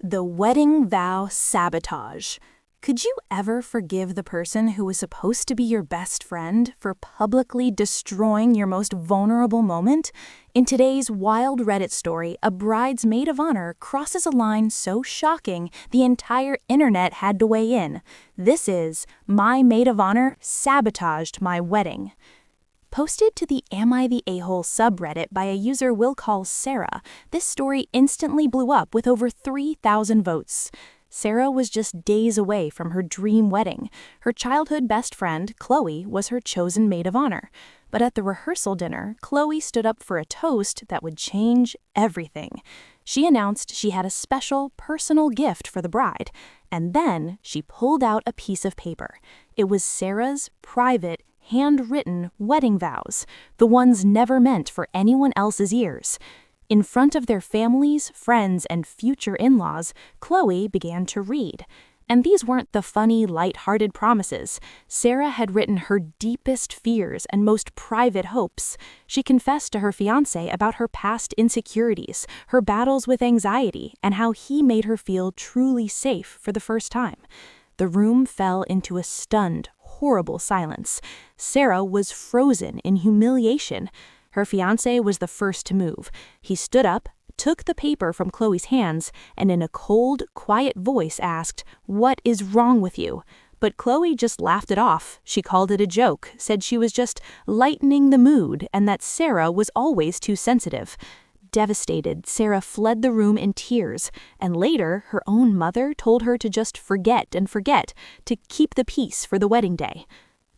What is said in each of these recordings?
The wedding vow sabotage. Could you ever forgive the person who was supposed to be your best friend for publicly destroying your most vulnerable moment? In today's wild Reddit story, a bride's maid of honor crosses a line so shocking the entire internet had to weigh in. This is "My Maid of Honor Sabotaged My Wedding." Posted to the Am I the A-hole subreddit by a user we'll call Sarah, this story instantly blew up with over 3,000 votes. Sarah was just days away from her dream wedding. Her childhood best friend, Chloe, was her chosen maid of honor. But at the rehearsal dinner, Chloe stood up for a toast that would change everything. She announced she had a special, personal gift for the bride, and then she pulled out a piece of paper. It was Sarah's private, handwritten wedding vows, the ones never meant for anyone else's ears. In front of their families, friends, and future in-laws, Chloe began to read. And these weren't the funny, light-hearted promises. Sarah had written her deepest fears and most private hopes. She confessed to her fiancé about her past insecurities, her battles with anxiety, and how he made her feel truly safe for the first time. The room fell into a stunned, horrible silence. Sarah was frozen in humiliation. Her fiancé was the first to move. He stood up, took the paper from Chloe's hands, and in a cold, quiet voice asked, "What is wrong with you?" But Chloe just laughed it off. She called it a joke, said she was just lightening the mood, and that Sarah was always too sensitive. Devastated, Sarah fled the room in tears, and later her own mother told her to just forget, to keep the peace for the wedding day.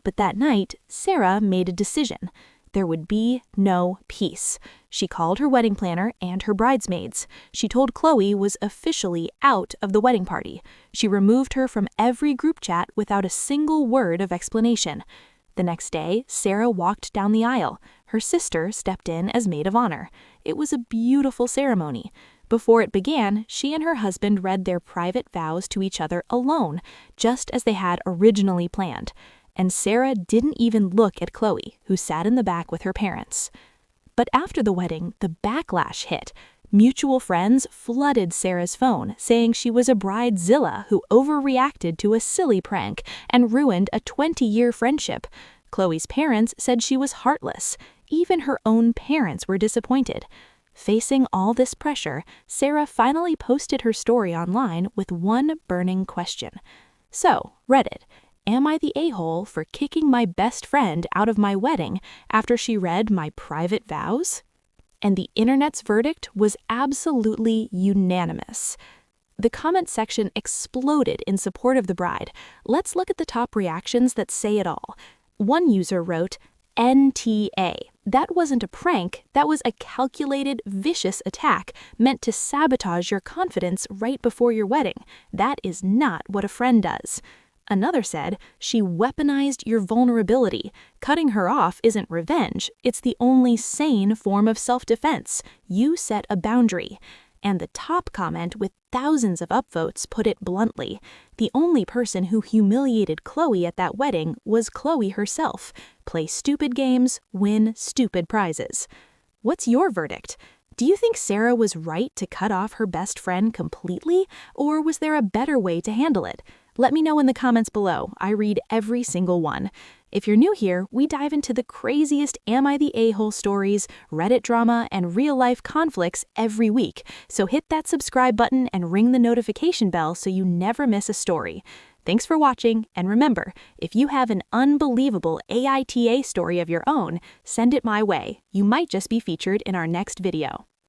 But that night, Sarah made a decision. There would be no peace. She called her wedding planner and her bridesmaids. She told Chloe was officially out of the wedding party. She removed her from every group chat without a single word of explanation. The next day, Sarah walked down the aisle. Her sister stepped in as maid of honor. It was a beautiful ceremony. Before it began, she and her husband read their private vows to each other alone, just as they had originally planned. And Sarah didn't even look at Chloe, who sat in the back with her parents. But after the wedding, the backlash hit. Mutual friends flooded Sarah's phone, saying she was a bridezilla who overreacted to a silly prank and ruined a 20-year friendship. Chloe's parents said she was heartless. Even her own parents were disappointed. Facing all this pressure, Sarah finally posted her story online with one burning question. So, Reddit, am I the a-hole for kicking my best friend out of my wedding after she read my private vows? And the internet's verdict was absolutely unanimous. The comment section exploded in support of the bride. Let's look at the top reactions that say it all. One user wrote, "NTA. That wasn't a prank, that was a calculated, vicious attack meant to sabotage your confidence right before your wedding. That is not what a friend does." Another said, "She weaponized your vulnerability. Cutting her off isn't revenge, it's the only sane form of self-defense. You set a boundary." And the top comment with thousands of upvotes put it bluntly. The only person who humiliated Chloe at that wedding was Chloe herself. Play stupid games, win stupid prizes. What's your verdict? Do you think Sarah was right to cut off her best friend completely, or was there a better way to handle it? Let me know in the comments below. I read every single one. If you're new here, we dive into the craziest Am I the A-hole stories, Reddit drama, and real-life conflicts every week. So hit that subscribe button and ring the notification bell so you never miss a story. Thanks for watching, and remember, if you have an unbelievable AITA story of your own, send it my way. You might just be featured in our next video.